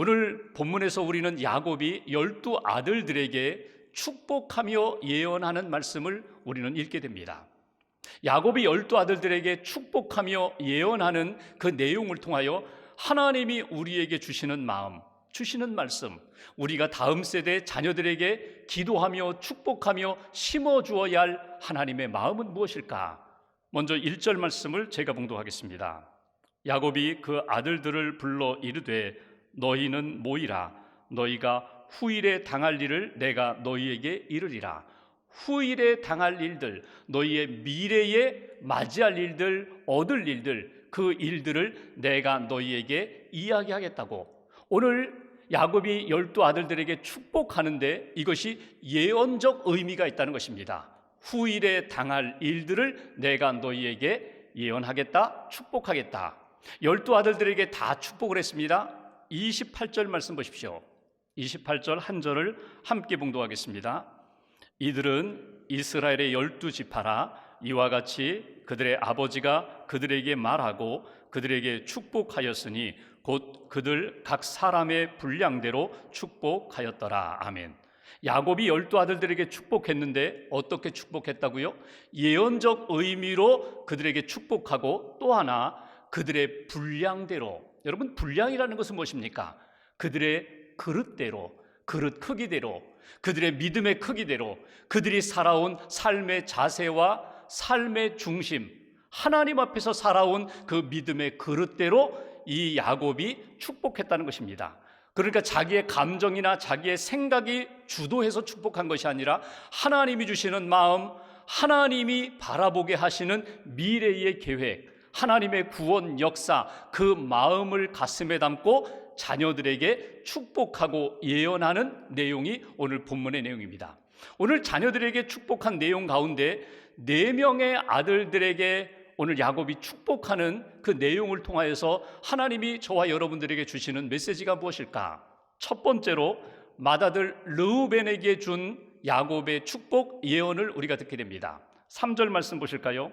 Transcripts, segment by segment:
오늘 본문에서 우리는 야곱이 12 아들들에게 축복하며 예언하는 말씀을 우리는 읽게 됩니다. 야곱이 12 아들들에게 축복하며 예언하는 그 내용을 통하여 하나님이 우리에게 주시는 마음, 주시는 말씀, 우리가 다음 세대 자녀들에게 기도하며 축복하며 심어주어야 할 하나님의 마음은 무엇일까? 먼저 1절 말씀을 제가 봉독하겠습니다. 야곱이 그 아들들을 불러 이르되 너희는 모이라. 너희가 후일에 당할 일을 내가 너희에게 이르리라. 후일에 당할 일들, 너희의 미래에 맞이할 일들, 얻을 일들, 그 일들을 내가 너희에게 이야기하겠다고. 오늘 야곱이 12 아들들에게 축복하는데 이것이 예언적 의미가 있다는 것입니다. 후일에 당할 일들을 내가 너희에게 예언하겠다, 축복하겠다. 12 아들들에게 다 축복을 했습니다. 28절 말씀 보십시오. 28절 한 절을 함께 봉독하겠습니다. 이들은 이스라엘의 12지파라. 이와 같이 그들의 아버지가 그들에게 말하고 그들에게 축복하였으니 곧 그들 각 사람의 분량대로 축복하였더라. 아멘. 야곱이 12 아들들에게 축복했는데 어떻게 축복했다고요? 예언적 의미로 그들에게 축복하고 또 하나 그들의 분량대로. 여러분, 분량이라는 것은 무엇입니까? 그들의 그릇대로, 그릇 크기대로, 그들의 믿음의 크기대로, 그들이 살아온 삶의 자세와 삶의 중심, 하나님 앞에서 살아온 그 믿음의 그릇대로 이 야곱이 축복했다는 것입니다. 그러니까 자기의 감정이나 자기의 생각이 주도해서 축복한 것이 아니라 하나님이 주시는 마음, 하나님이 바라보게 하시는 미래의 계획, 하나님의 구원 역사, 그 마음을 가슴에 담고 자녀들에게 축복하고 예언하는 내용이 오늘 본문의 내용입니다. 오늘 자녀들에게 축복한 내용 가운데 4명의 아들들에게 오늘 야곱이 축복하는 그 내용을 통하여서 하나님이 저와 여러분들에게 주시는 메시지가 무엇일까? 첫 번째로 맏아들 르우벤에게 준 야곱의 축복 예언을 우리가 듣게 됩니다. 3절 말씀 보실까요?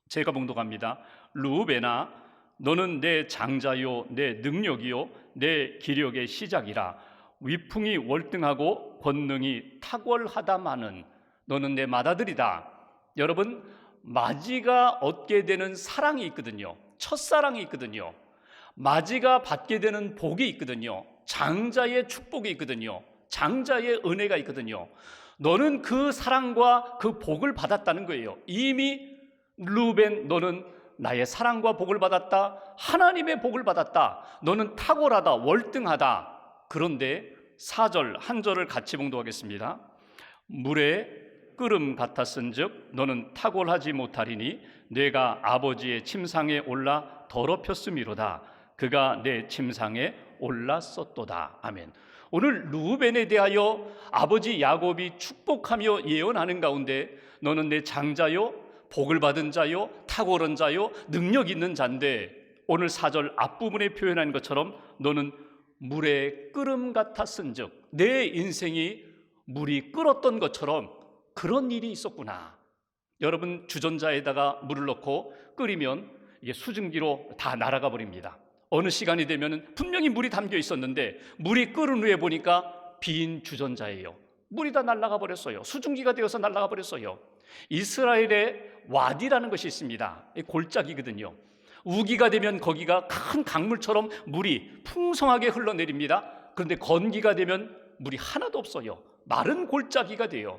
제가 봉독합니다. 르우벤아, 너는 내 장자요 내 능력이요 내 기력의 시작이라. 위풍이 월등하고 권능이 탁월하다마는 너는 내 맏아들이다. 여러분, 맏이가 얻게 되는 사랑이 있거든요. 첫사랑이 있거든요. 맏이가 받게 되는 복이 있거든요. 장자의 축복이 있거든요. 장자의 은혜가 있거든요. 너는 그 사랑과 그 복을 받았다는 거예요. 이미 르우벤, 너는 나의 사랑과 복을 받았다. 하나님의 복을 받았다. 너는 탁월하다, 월등하다. 그런데 4절 한 절을 같이 봉독하겠습니다. 물에 끓음 같았은즉 너는 탁월하지 못하리니 내가 아버지의 침상에 올라 더럽혔음이로다. 그가 내 침상에 올랐었도다. 아멘. 오늘 르우벤에 대하여 아버지 야곱이 축복하며 예언하는 가운데 너는 내 장자요, 복을 받은 자요, 탁월한 자요, 능력 있는 자인데 오늘 4절 앞부분에 표현한 것처럼 너는 물에 끓음 같았은즉 내 인생이 물이 끓었던 것처럼 그런 일이 있었구나. 여러분, 주전자에다가 물을 넣고 끓이면 이게 수증기로 다 날아가 버립니다. 어느 시간이 되면 분명히 물이 담겨 있었는데 물이 끓은 후에 보니까 빈 주전자예요. 물이 다 날아가 버렸어요. 수증기가 되어서 날아가 버렸어요. 이스라엘에 와디라는 것이 있습니다. 골짜기거든요. 우기가 되면 거기가 큰 강물처럼 물이 풍성하게 흘러내립니다. 그런데 건기가 되면 물이 하나도 없어요. 마른 골짜기가 돼요.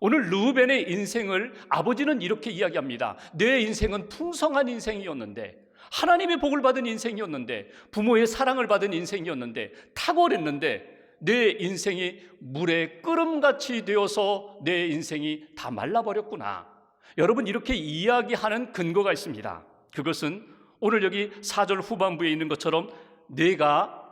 오늘 르우벤의 인생을 아버지는 이렇게 이야기합니다. 내 인생은 풍성한 인생이었는데, 하나님의 복을 받은 인생이었는데, 부모의 사랑을 받은 인생이었는데, 탁월했는데 내 인생이 물에 끓음같이 되어서 내 인생이 다 말라버렸구나. 여러분, 이렇게 이야기하는 근거가 있습니다. 그것은 오늘 여기 4절 후반부에 있는 것처럼 내가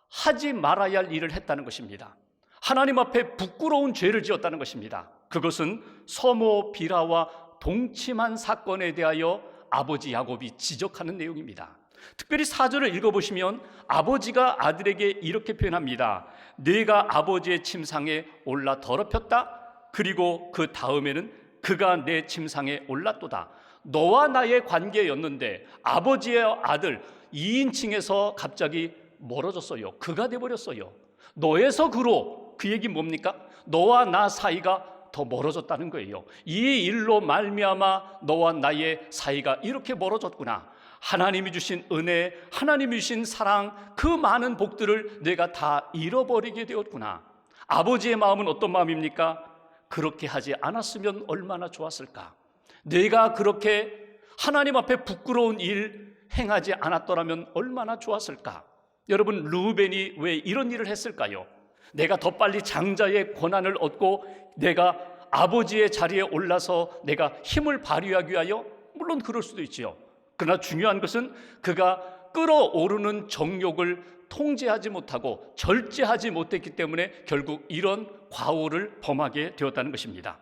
하지 말아야 할 일을 했다는 것입니다. 하나님 앞에 부끄러운 죄를 지었다는 것입니다. 그것은 서모 비라와 동침한 사건에 대하여 아버지 야곱이 지적하는 내용입니다. 특별히 4절을 읽어보시면 아버지가 아들에게 이렇게 표현합니다. 내가 아버지의 침상에 올라 더럽혔다. 그리고 그 다음에는 그가 내 침상에 올랐도다. 너와 나의 관계였는데 아버지의 아들 2인칭에서 갑자기 멀어졌어요. 그가 돼버렸어요. 너에서 그로, 그 얘기 뭡니까? 너와 나 사이가 더 멀어졌다는 거예요. 이 일로 말미암아 너와 나의 사이가 이렇게 멀어졌구나. 하나님이 주신 은혜, 하나님이 주신 사랑, 그 많은 복들을 내가 다 잃어버리게 되었구나. 아버지의 마음은 어떤 마음입니까? 그렇게 하지 않았으면 얼마나 좋았을까. 내가 그렇게 하나님 앞에 부끄러운 일 행하지 않았더라면 얼마나 좋았을까. 여러분, 르우벤이 왜 이런 일을 했을까요? 내가 더 빨리 장자의 권한을 얻고 내가 아버지의 자리에 올라서 내가 힘을 발휘하기 위하여? 물론 그럴 수도 있지요. 그러나 중요한 것은 그가 끓어오르는 정욕을 통제하지 못하고 절제하지 못했기 때문에 결국 이런 과오를 범하게 되었다는 것입니다.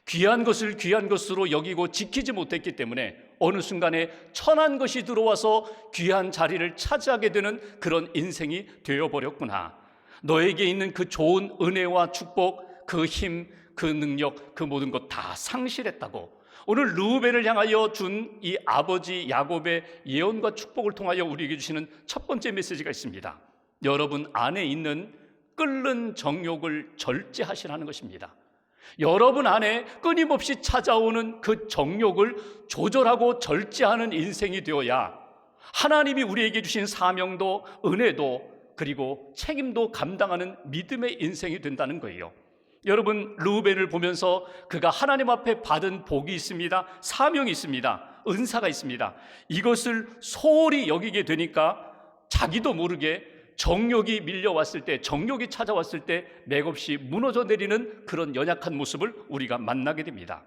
귀한 것을 귀한 것으로 여기고 지키지 못했기 때문에 어느 순간에 천한 것이 들어와서 귀한 자리를 차지하게 되는 그런 인생이 되어버렸구나. 너에게 있는 그 좋은 은혜와 축복, 그 힘, 그 능력, 그 모든 것 다 상실했다고. 오늘 르우벤을 향하여 준 이 아버지 야곱의 예언과 축복을 통하여 우리에게 주시는 첫 번째 메시지가 있습니다. 여러분 안에 있는 끓는 정욕을 절제하시라는 것입니다. 여러분 안에 끊임없이 찾아오는 그 정욕을 조절하고 절제하는 인생이 되어야 하나님이 우리에게 주신 사명도 은혜도 그리고 책임도 감당하는 믿음의 인생이 된다는 거예요. 여러분, 르우벤을 보면서 그가 하나님 앞에 받은 복이 있습니다. 사명이 있습니다. 은사가 있습니다. 이것을 소홀히 여기게 되니까 자기도 모르게 정욕이 밀려왔을 때, 정욕이 찾아왔을 때 맥없이 무너져 내리는 그런 연약한 모습을 우리가 만나게 됩니다.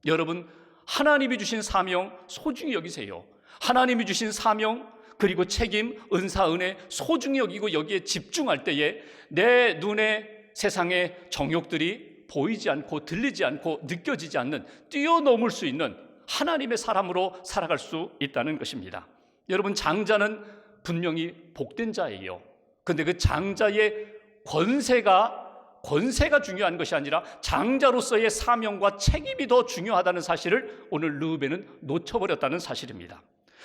여러분, 하나님이 주신 사명 소중히 여기세요. 하나님이 주신 사명 그리고 책임, 은사, 은혜 소중히 여기고 여기에 집중할 때에 내 눈에 세상의 정욕들이 보이지 않고 들리지 않고 느껴지지 않는, 뛰어넘을 수 있는 하나님의 사람으로 살아갈 수 있다는 것입니다. 여러분, 장자는 분명히 복된 자예요. 그런데 그 장자의 권세가 중요한 것이 아니라 장자로서의 사명과 책임이 더 중요하다는 사실을 오늘 르우벤은 놓쳐버렸다는 사실입니다.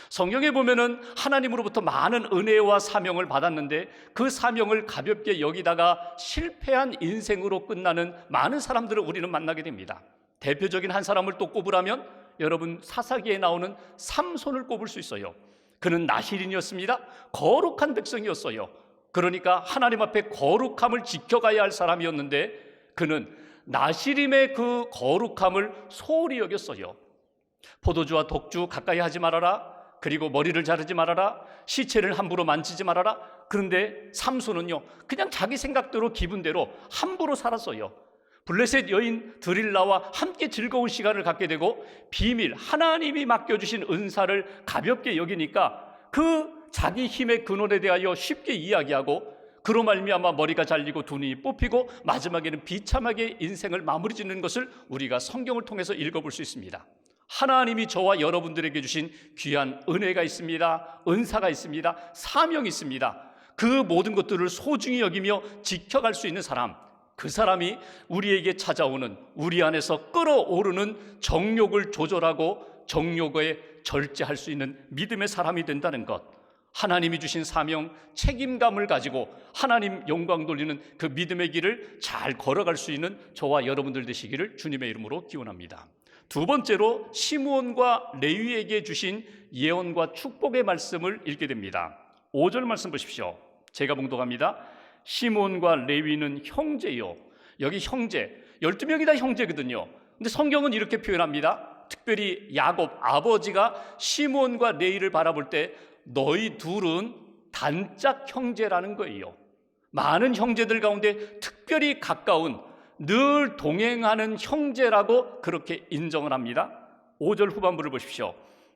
성경에 보면은 하나님으로부터 많은 은혜와 사명을 받았는데 그 사명을 가볍게 여기다가 실패한 인생으로 끝나는 많은 사람들을 우리는 만나게 됩니다. 대표적인 한 사람을 또 꼽으라면 여러분, 사사기에 나오는 삼손을 꼽을 수 있어요. 그는 나실인이었습니다. 거룩한 백성이었어요. 그러니까 하나님 앞에 거룩함을 지켜가야 할 사람이었는데 그는 나실임의 그 거룩함을 소홀히 여겼어요. 포도주와 독주 가까이 하지 말아라. 그리고 머리를 자르지 말아라. 시체를 함부로 만지지 말아라. 그런데 삼손은요, 그냥 자기 생각대로 기분대로 함부로 살았어요. 블레셋 여인 드릴라와 함께 즐거운 시간을 갖게 되고 비밀, 하나님이 맡겨주신 은사를 가볍게 여기니까 그 자기 힘의 근원에 대하여 쉽게 이야기하고 그로 말미암아 머리가 잘리고 두 눈이 뽑히고 마지막에는 비참하게 인생을 마무리 짓는 것을 우리가 성경을 통해서 읽어볼 수 있습니다. 하나님이 저와 여러분들에게 주신 귀한 은혜가 있습니다. 은사가 있습니다. 사명이 있습니다. 그 모든 것들을 소중히 여기며 지켜갈 수 있는 사람, 그 사람이 우리에게 찾아오는, 우리 안에서 끓어오르는 정욕을 조절하고 정욕에 절제할 수 있는 믿음의 사람이 된다는 것, 하나님이 주신 사명, 책임감을 가지고 하나님 영광 돌리는 그 믿음의 길을 잘 걸어갈 수 있는 저와 여러분들 되시기를 주님의 이름으로 기원합니다. 두 번째로 시므온과 레위에게 주신 예언과 축복의 말씀을 읽게 됩니다. 5절 말씀 보십시오. 제가 봉독합니다. 시므온과 레위는 형제요. 여기 형제, 12명이 다 형제거든요. 근데 성경은 이렇게 표현합니다. 특별히 야곱 아버지가 시므온과 레위를 바라볼 때 너희 둘은 단짝 형제라는 거예요. 많은 형제들 가운데 특별히 가까운, 늘 동행하는 형제라고 그렇게 인정을 합니다. 5절 후반부를 보십시오.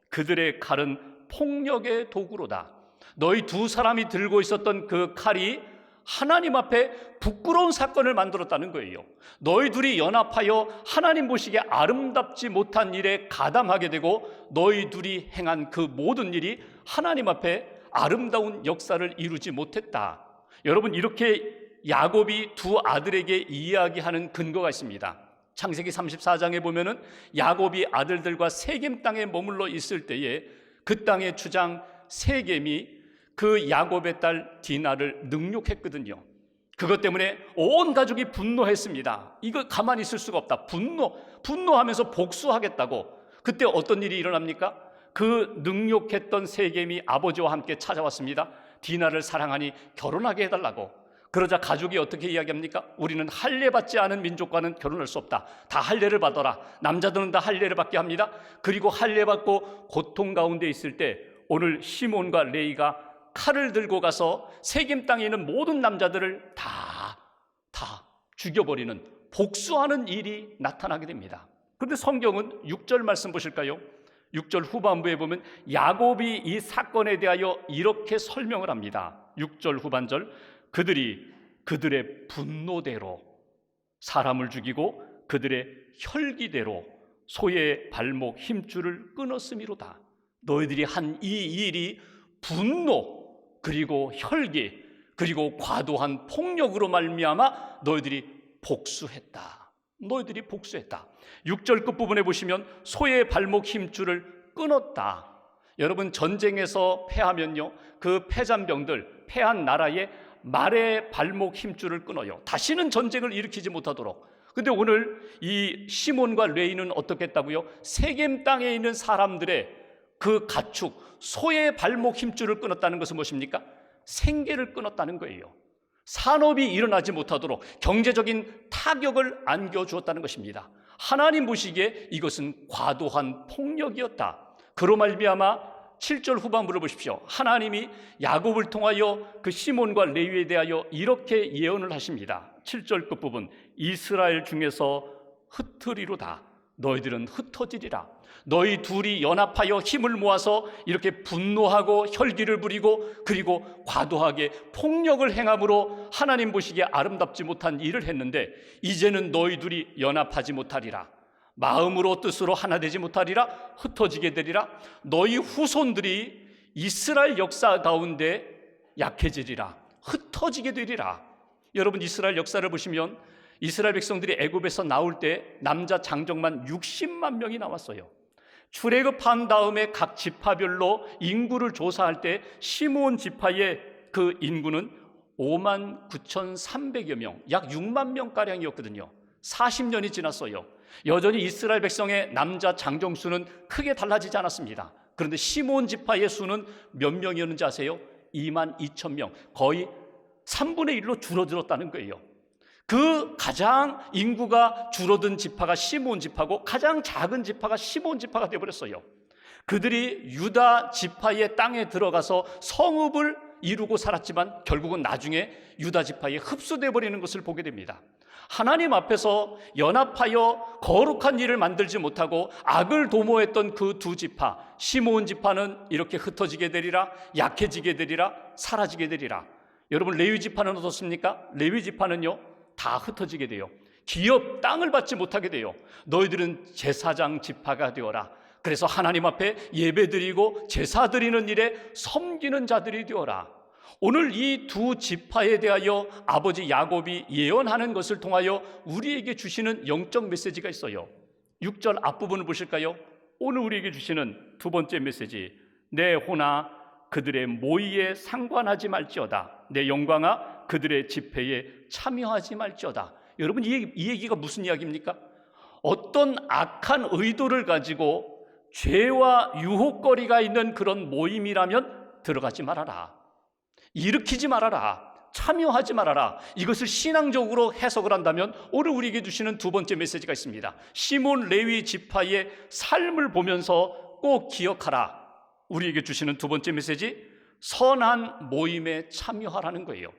그들의 칼은 폭력의 도구로다. 너희 두 사람이 들고 있었던 그 칼이 하나님 앞에 부끄러운 사건을 만들었다는 거예요. 너희 둘이 연합하여 하나님 보시기에 아름답지 못한 일에 가담하게 되고 너희 둘이 행한 그 모든 일이 하나님 앞에 아름다운 역사를 이루지 못했다. 여러분, 이렇게 야곱이 두 아들에게 이야기하는 근거가 있습니다. 창세기 34장에 보면은 야곱이 아들들과 세겜 땅에 머물러 있을 때에 그 땅의 주장 세겜이 그 야곱의 딸 디나를 능욕했거든요. 그것 때문에 온 가족이 분노했습니다. 이거 가만히 있을 수가 없다. 분노하면서 복수하겠다고. 그때 어떤 일이 일어납니까? 그 능욕했던 세겜이 아버지와 함께 찾아왔습니다. 디나를 사랑하니 결혼하게 해달라고. 그러자 가족이 어떻게 이야기합니까? 우리는 할례받지 않은 민족과는 결혼할 수 없다. 다 할례를 받아라. 남자들은 다 할례를 받게 합니다. 그리고 할례받고 고통 가운데 있을 때 오늘 시몬과 레이가 칼을 들고 가서 세겜 땅에 있는 모든 남자들을 다 죽여버리는, 복수하는 일이 나타나게 됩니다. 그런데 성경은 6절 말씀 보실까요? 6절 후반부에 보면 야곱이 이 사건에 대하여 이렇게 설명을 합니다. 6절 후반절, 그들이 그들의 분노대로 사람을 죽이고 그들의 혈기대로 소의 발목 힘줄을 끊었음이로다. 너희들이 한 이 일이 분노, 그리고 혈기, 그리고 과도한 폭력으로 말미암아 너희들이 복수했다. 6절 끝부분에 보시면 소의 발목 힘줄을 끊었다. 여러분, 전쟁에서 패하면요, 그 패잔병들, 패한 나라의 말의 발목 힘줄을 끊어요. 다시는 전쟁을 일으키지 못하도록. 근데 오늘 이 시몬과 레이는 어떻게 했다고요? 세겜 땅에 있는 사람들의 그 가축, 소의 발목 힘줄을 끊었다는 것은 무엇입니까? 생계를 끊었다는 거예요. 산업이 일어나지 못하도록 경제적인 타격을 안겨주었다는 것입니다. 하나님 보시기에 이것은 과도한 폭력이었다. 그로 말미암아 7절 후반부를 보십시오. 하나님이 야곱을 통하여 그 시몬과 레위에 대하여 이렇게 예언을 하십니다. 7절 끝부분, 이스라엘 중에서 흩으리로다. 너희들은 흩어지리라. 너희 둘이 연합하여 힘을 모아서 이렇게 분노하고 혈기를 부리고 그리고 과도하게 폭력을 행함으로 하나님 보시기에 아름답지 못한 일을 했는데 이제는 너희 둘이 연합하지 못하리라. 마음으로 뜻으로 하나 되지 못하리라. 흩어지게 되리라. 너희 후손들이 이스라엘 역사 가운데 약해지리라. 흩어지게 되리라. 여러분, 이스라엘 역사를 보시면 이스라엘 백성들이 애굽에서 나올 때 남자 장정만 60만 명이 나왔어요. 출애굽한 다음에 각 지파별로 인구를 조사할 때 시므온 지파의 그 인구는 59,300여 명, 약 6만 명가량이었거든요. 40년이 지났어요. 여전히 이스라엘 백성의 남자 장정 수는 크게 달라지지 않았습니다. 그런데 시므온 지파의 수는 몇 명이었는지 아세요? 22,000명, 거의 3분의 1로 줄어들었다는 거예요. 그 가장 인구가 줄어든 지파가 시므온 지파고 가장 작은 지파가 시므온 지파가 되어버렸어요. 그들이 유다 지파의 땅에 들어가서 성읍을 이루고 살았지만 결국은 나중에 유다 지파에 흡수되어 버리는 것을 보게 됩니다. 하나님 앞에서 연합하여 거룩한 일을 만들지 못하고 악을 도모했던 그 두 지파, 시므온 지파는 이렇게 흩어지게 되리라, 약해지게 되리라, 사라지게 되리라. 여러분, 레위 지파는 어떻습니까? 레위 지파는요 다 흩어지게 돼요. 기업 땅을 받지 못하게 돼요. 너희들은 제사장 지파가 되어라. 그래서 하나님 앞에 예배드리고 제사 드리는 일에 섬기는 자들이 되어라. 오늘 이 두 지파에 대하여 아버지 야곱이 예언하는 것을 통하여 우리에게 주시는 영적 메시지가 있어요. 6절 앞부분을 보실까요? 오늘 우리에게 주시는 두 번째 메시지, 내 호나 그들의 모의에 상관하지 말지어다. 내 영광아 그들의 집회에 참여하지 말지어다. 여러분, 이 얘기가 무슨 이야기입니까? 어떤 악한 의도를 가지고 죄와 유혹거리가 있는 그런 모임이라면 들어가지 말아라. 일으키지 말아라. 참여하지 말아라. 이것을 신앙적으로 해석을 한다면 오늘 우리에게 주시는 두 번째 메시지가 있습니다. 시몬 레위 지파의 삶을 보면서 꼭 기억하라. 우리에게 주시는 두 번째 메시지, 선한 모임에 참여하라는 거예요.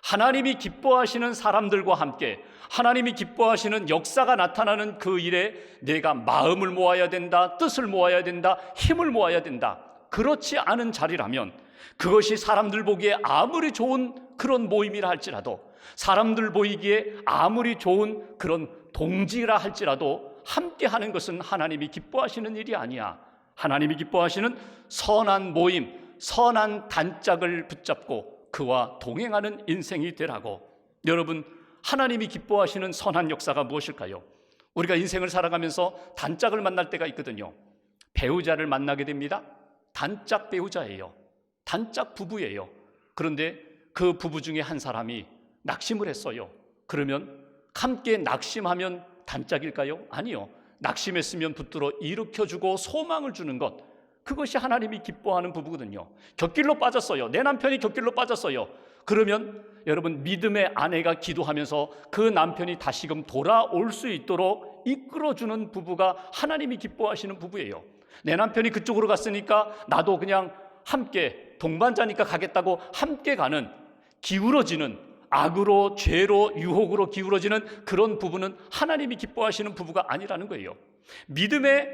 하나님이 기뻐하시는 사람들과 함께 하나님이 기뻐하시는 역사가 나타나는 그 일에 내가 마음을 모아야 된다, 뜻을 모아야 된다, 힘을 모아야 된다. 그렇지 않은 자리라면 그것이 사람들 보기에 아무리 좋은 그런 모임이라 할지라도, 사람들 보이기에 아무리 좋은 그런 동지라 할지라도 함께하는 것은 하나님이 기뻐하시는 일이 아니야. 하나님이 기뻐하시는 선한 모임, 선한 단짝을 붙잡고 그와 동행하는 인생이 되라고. 여러분, 하나님이 기뻐하시는 선한 역사가 무엇일까요? 우리가 인생을 살아가면서 단짝을 만날 때가 있거든요. 배우자를 만나게 됩니다. 단짝 배우자예요. 단짝 부부예요. 그런데 그 부부 중에 한 사람이 낙심을 했어요. 그러면 함께 낙심하면 단짝일까요? 아니요. 낙심했으면 붙들어 일으켜주고 소망을 주는 것, 그것이 하나님이 기뻐하는 부부거든요. 곁길로 빠졌어요. 내 남편이 곁길로 빠졌어요. 그러면 여러분, 믿음의 아내가 기도하면서 그 남편이 다시금 돌아올 수 있도록 이끌어주는 부부가 하나님이 기뻐하시는 부부예요. 내 남편이 그쪽으로 갔으니까 나도 그냥 함께, 동반자니까 가겠다고 함께 가는, 기울어지는, 악으로, 죄로, 유혹으로 기울어지는 그런 부부는 하나님이 기뻐하시는 부부가 아니라는 거예요. 믿음의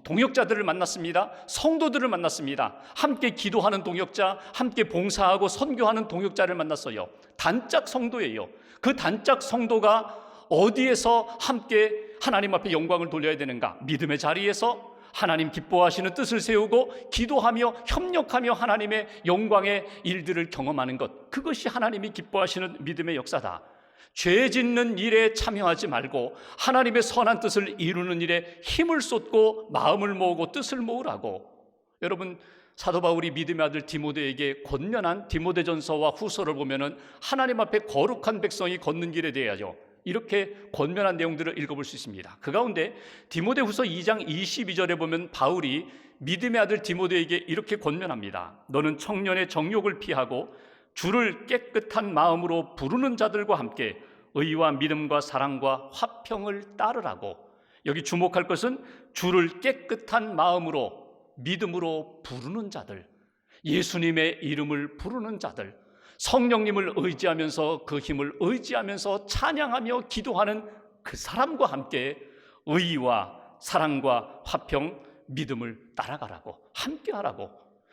동역자들을 만났습니다. 성도들을 만났습니다. 함께 기도하는 동역자, 함께 봉사하고 선교하는 동역자를 만났어요. 단짝 성도예요. 그 단짝 성도가 어디에서 함께 하나님 앞에 영광을 돌려야 되는가? 믿음의 자리에서 하나님 기뻐하시는 뜻을 세우고 기도하며 협력하며 하나님의 영광의 일들을 경험하는 것, 그것이 하나님이 기뻐하시는 믿음의 역사다. 죄 짓는 일에 참여하지 말고 하나님의 선한 뜻을 이루는 일에 힘을 쏟고 마음을 모으고 뜻을 모으라고. 여러분, 사도 바울이 믿음의 아들 디모데에게 권면한 디모데전서와 후서를 보면은 하나님 앞에 거룩한 백성이 걷는 길에 대하여 이렇게 권면한 내용들을 읽어볼 수 있습니다. 그 가운데 디모데후서 2장 22절에 보면 바울이 믿음의 아들 디모데에게 이렇게 권면합니다. 너는 청년의 정욕을 피하고 주를 깨끗한 마음으로 부르는 자들과 함께 의와 믿음과 사랑과 화평을 따르라고. 여기 주목할 것은 주를 깨끗한 마음으로, 믿음으로 부르는 자들, 예수님의 이름을 부르는 자들, 성령님을 의지하면서 그 힘을 의지하면서 찬양하며 기도하는 그 사람과 함께 의와 사랑과 화평, 믿음을 따라가라고, 함께하라고.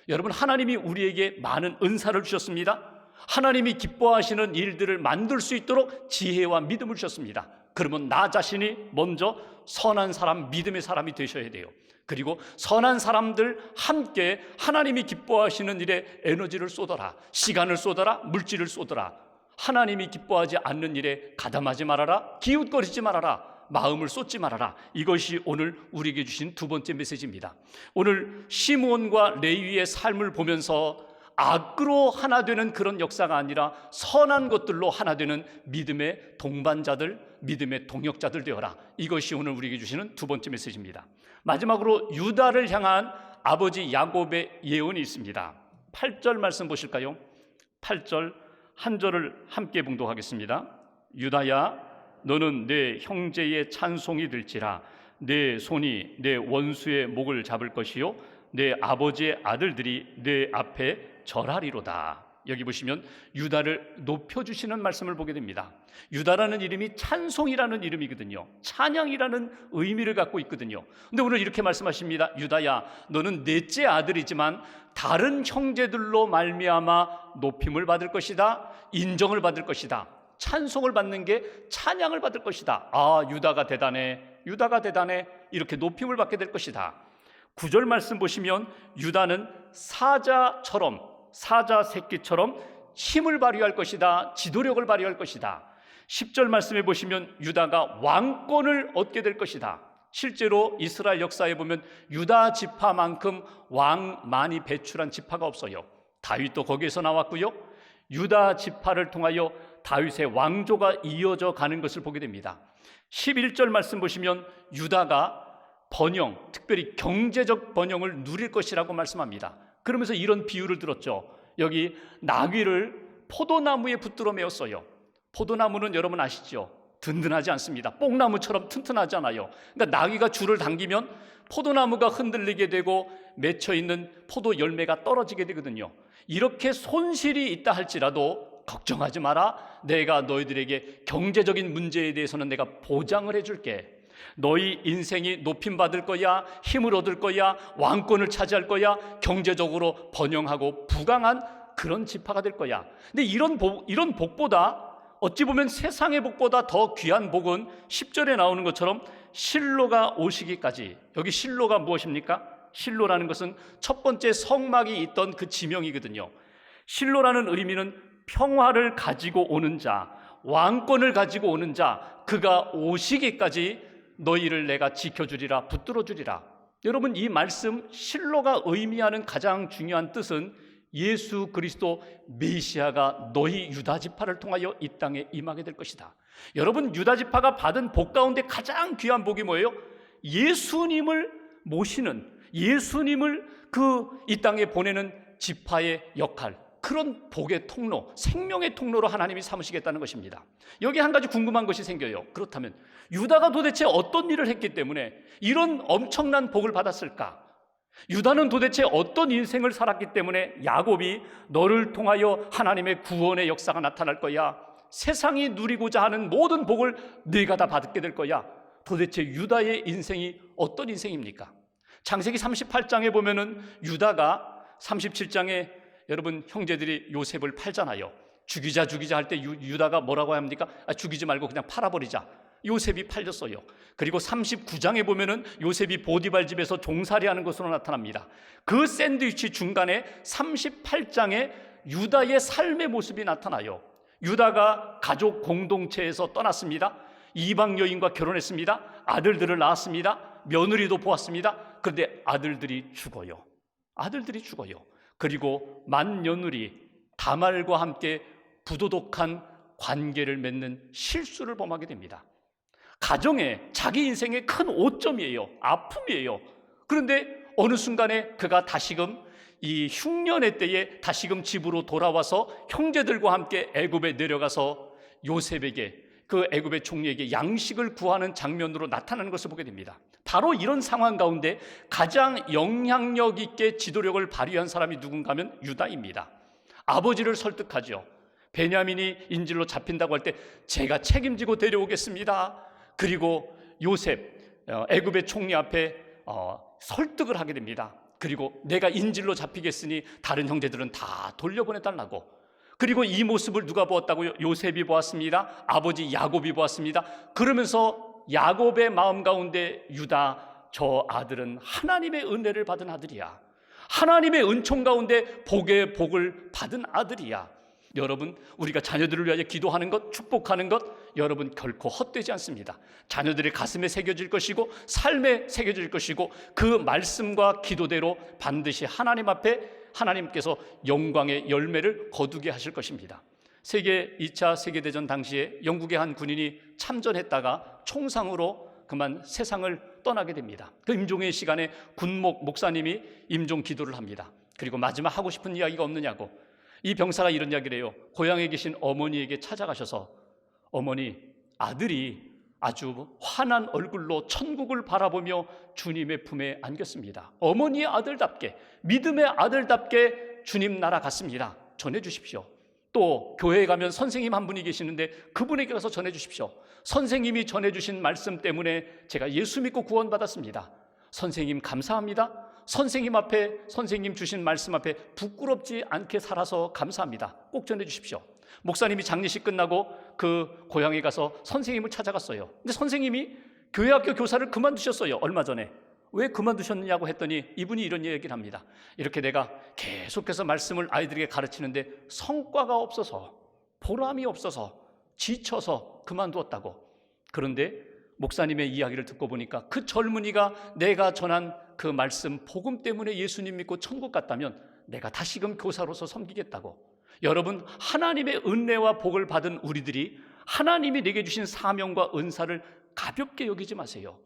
여러분, 하나님이 우리에게 많은 은사를 주셨습니다. 하나님이 기뻐하시는 일들을 만들 수 있도록 지혜와 믿음을 주셨습니다. 그러면 나 자신이 먼저 선한 사람, 믿음의 사람이 되셔야 돼요. 그리고 선한 사람들 함께 하나님이 기뻐하시는 일에 에너지를 쏟아라. 시간을 쏟아라. 물질을 쏟아라. 하나님이 기뻐하지 않는 일에 가담하지 말아라. 기웃거리지 말아라. 마음을 쏟지 말아라. 이것이 오늘 우리에게 주신 두 번째 메시지입니다. 오늘 시므온과 레위의 삶을 보면서 악으로 하나 되는 그런 역사가 아니라 선한 것들로 하나 되는 믿음의 동반자들, 믿음의 동역자들 되어라. 이것이 오늘 우리에게 주시는 두 번째 메시지입니다. 마지막으로 유다를 향한 아버지 야곱의 예언이 있습니다. 8절 말씀 보실까요? 8절 한 절을 함께 봉독하겠습니다. 유다야, 너는 내 형제의 찬송이 될지라. 내 손이 내 원수의 목을 잡을 것이요 내 아버지의 아들들이 내 앞에 절하리로다. 여기 보시면 유다를 높여주시는 말씀을 보게 됩니다. 유다라는 이름이 찬송이라는 이름이거든요. 찬양이라는 의미를 갖고 있거든요. 근데 오늘 이렇게 말씀하십니다. 유다야, 너는 넷째 아들이지만 다른 형제들로 말미암아 높임을 받을 것이다. 인정을 받을 것이다. 찬송을 받는 게 찬양을 받을 것이다. 아, 유다가 대단해, 유다가 대단해, 이렇게 높임을 받게 될 것이다. 9절 말씀 보시면 유다는 사자처럼, 사자 새끼처럼 힘을 발휘할 것이다. 지도력을 발휘할 것이다. 10절 말씀에 보시면 유다가 왕권을 얻게 될 것이다. 실제로 이스라엘 역사에 보면 유다 지파만큼 왕 많이 배출한 지파가 없어요. 다윗도 거기에서 나왔고요. 유다 지파를 통하여 다윗의 왕조가 이어져 가는 것을 보게 됩니다. 11절 말씀 보시면 유다가 번영, 특별히 경제적 번영을 누릴 것이라고 말씀합니다. 그러면서 이런 비유를 들었죠. 여기 나귀를 포도나무에 붙들어 메었어요. 포도나무는 여러분 아시죠? 든든하지 않습니다. 뽕나무처럼 튼튼하지 않아요. 그러니까 나귀가 줄을 당기면 포도나무가 흔들리게 되고 맺혀있는 포도 열매가 떨어지게 되거든요. 이렇게 손실이 있다 할지라도 걱정하지 마라. 내가 너희들에게 경제적인 문제에 대해서는 내가 보장을 해줄게. 너희 인생이 높임받을 거야, 힘을 얻을 거야, 왕권을 차지할 거야, 경제적으로 번영하고 부강한 그런 지파가 될 거야. 근데 이런 복보다, 어찌 보면 세상의 복보다 더 귀한 복은 10절에 나오는 것처럼 실로가 오시기까지. 여기 실로가 무엇입니까? 실로라는 것은 첫 번째 성막이 있던 그 지명이거든요. 실로라는 의미는 평화를 가지고 오는 자, 왕권을 가지고 오는 자, 그가 오시기까지 너희를 내가 지켜주리라, 붙들어주리라. 여러분, 이 말씀 실로가 의미하는 가장 중요한 뜻은 예수 그리스도 메시아가 너희 유다 지파를 통하여 이 땅에 임하게 될 것이다. 여러분, 유다 지파가 받은 복 가운데 가장 귀한 복이 뭐예요? 예수님을 모시는, 예수님을 이 땅에 보내는 지파의 역할, 그런 복의 통로, 생명의 통로로 하나님이 삼으시겠다는 것입니다. 여기 한 가지 궁금한 것이 생겨요. 그렇다면 유다가 도대체 어떤 일을 했기 때문에 이런 엄청난 복을 받았을까? 유다는 도대체 어떤 인생을 살았기 때문에 야곱이 너를 통하여 하나님의 구원의 역사가 나타날 거야, 세상이 누리고자 하는 모든 복을 네가 다 받게 될 거야, 도대체 유다의 인생이 어떤 인생입니까? 창세기 38장에 보면은 유다가 37장에 여러분 형제들이 요셉을 팔잖아요. 죽이자 할 때 유다가 뭐라고 합니까? 죽이지 말고 그냥 팔아버리자. 요셉이 팔렸어요. 그리고 39장에 보면은 요셉이 보디발 집에서 종살이하는 것으로 나타납니다. 그 샌드위치 중간에 38장에 유다의 삶의 모습이 나타나요. 유다가 가족 공동체에서 떠났습니다. 이방 여인과 결혼했습니다. 아들들을 낳았습니다. 며느리도 보았습니다. 그런데 아들들이 죽어요. 그리고 맏며느리 다말과 함께 부도덕한 관계를 맺는 실수를 범하게 됩니다. 가정에, 자기 인생의 큰 오점이에요. 아픔이에요. 그런데 어느 순간에 그가 다시금 이 흉년의 때에 다시금 집으로 돌아와서 형제들과 함께 애굽에 내려가서 요셉에게, 그 애굽의 총리에게 양식을 구하는 장면으로 나타나는 것을 보게 됩니다. 바로 이런 상황 가운데 가장 영향력 있게 지도력을 발휘한 사람이 누군가 하면 유다입니다. 아버지를 설득하죠. 베냐민이 인질로 잡힌다고 할 때 제가 책임지고 데려오겠습니다. 그리고 요셉, 애굽의 총리 앞에 설득을 하게 됩니다. 그리고 내가 인질로 잡히겠으니 다른 형제들은 다 돌려보내달라고. 그리고 이 모습을 누가 보았다고요? 요셉이 보았습니다. 아버지 야곱이 보았습니다. 그러면서 야곱의 마음 가운데 유다, 저 아들은 하나님의 은혜를 받은 아들이야. 하나님의 은총 가운데 복의 복을 받은 아들이야. 여러분, 우리가 자녀들을 위하여 기도하는 것, 축복하는 것, 여러분 결코 헛되지 않습니다. 자녀들의 가슴에 새겨질 것이고 삶에 새겨질 것이고 그 말씀과 기도대로 반드시 하나님 앞에 하나님께서 영광의 열매를 거두게 하실 것입니다. 2차 세계대전 당시에 영국의 한 군인이 참전했다가 총상으로 그만 세상을 떠나게 됩니다. 그 임종의 시간에 군목 목사님이 임종 기도를 합니다. 그리고 마지막 하고 싶은 이야기가 없느냐고. 이 병사가 이런 이야기를 해요. 고향에 계신 어머니에게 찾아가셔서 어머니, 아들이 아주 환한 얼굴로 천국을 바라보며 주님의 품에 안겼습니다. 어머니의 아들답게, 믿음의 아들답게 주님 나라 갔습니다. 전해주십시오. 또 교회에 가면 선생님 한 분이 계시는데 그분에게 가서 전해주십시오. 선생님이 전해주신 말씀 때문에 제가 예수 믿고 구원받았습니다. 선생님 감사합니다. 선생님 앞에, 선생님 주신 말씀 앞에 부끄럽지 않게 살아서 감사합니다. 꼭 전해주십시오. 목사님이 장례식 끝나고 그 고향에 가서 선생님을 찾아갔어요. 근데 선생님이 교회학교 교사를 그만두셨어요. 얼마 전에. 왜 그만두셨느냐고 했더니 이분이 이런 얘기를 합니다. 이렇게 내가 계속해서 말씀을 아이들에게 가르치는데 성과가 없어서, 보람이 없어서, 지쳐서 그만두었다고. 그런데 목사님의 이야기를 듣고 보니까 그 젊은이가 내가 전한 그 말씀, 복음 때문에 예수님 믿고 천국 갔다면 내가 다시금 교사로서 섬기겠다고. 여러분, 하나님의 은혜와 복을 받은 우리들이 하나님이 내게 주신 사명과 은사를 가볍게 여기지 마세요.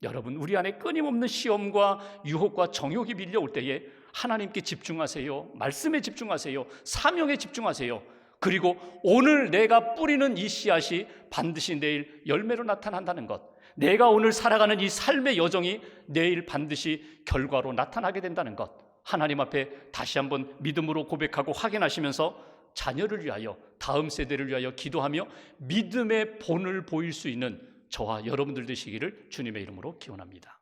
여러분, 우리 안에 끊임없는 시험과 유혹과 정욕이 밀려올 때에 하나님께 집중하세요. 말씀에 집중하세요. 사명에 집중하세요. 그리고 오늘 내가 뿌리는 이 씨앗이 반드시 내일 열매로 나타난다는 것, 내가 오늘 살아가는 이 삶의 여정이 내일 반드시 결과로 나타나게 된다는 것, 하나님 앞에 다시 한번 믿음으로 고백하고 확인하시면서 자녀를 위하여, 다음 세대를 위하여 기도하며 믿음의 본을 보일 수 있는 저와 여러분들 되시기를 주님의 이름으로 기원합니다.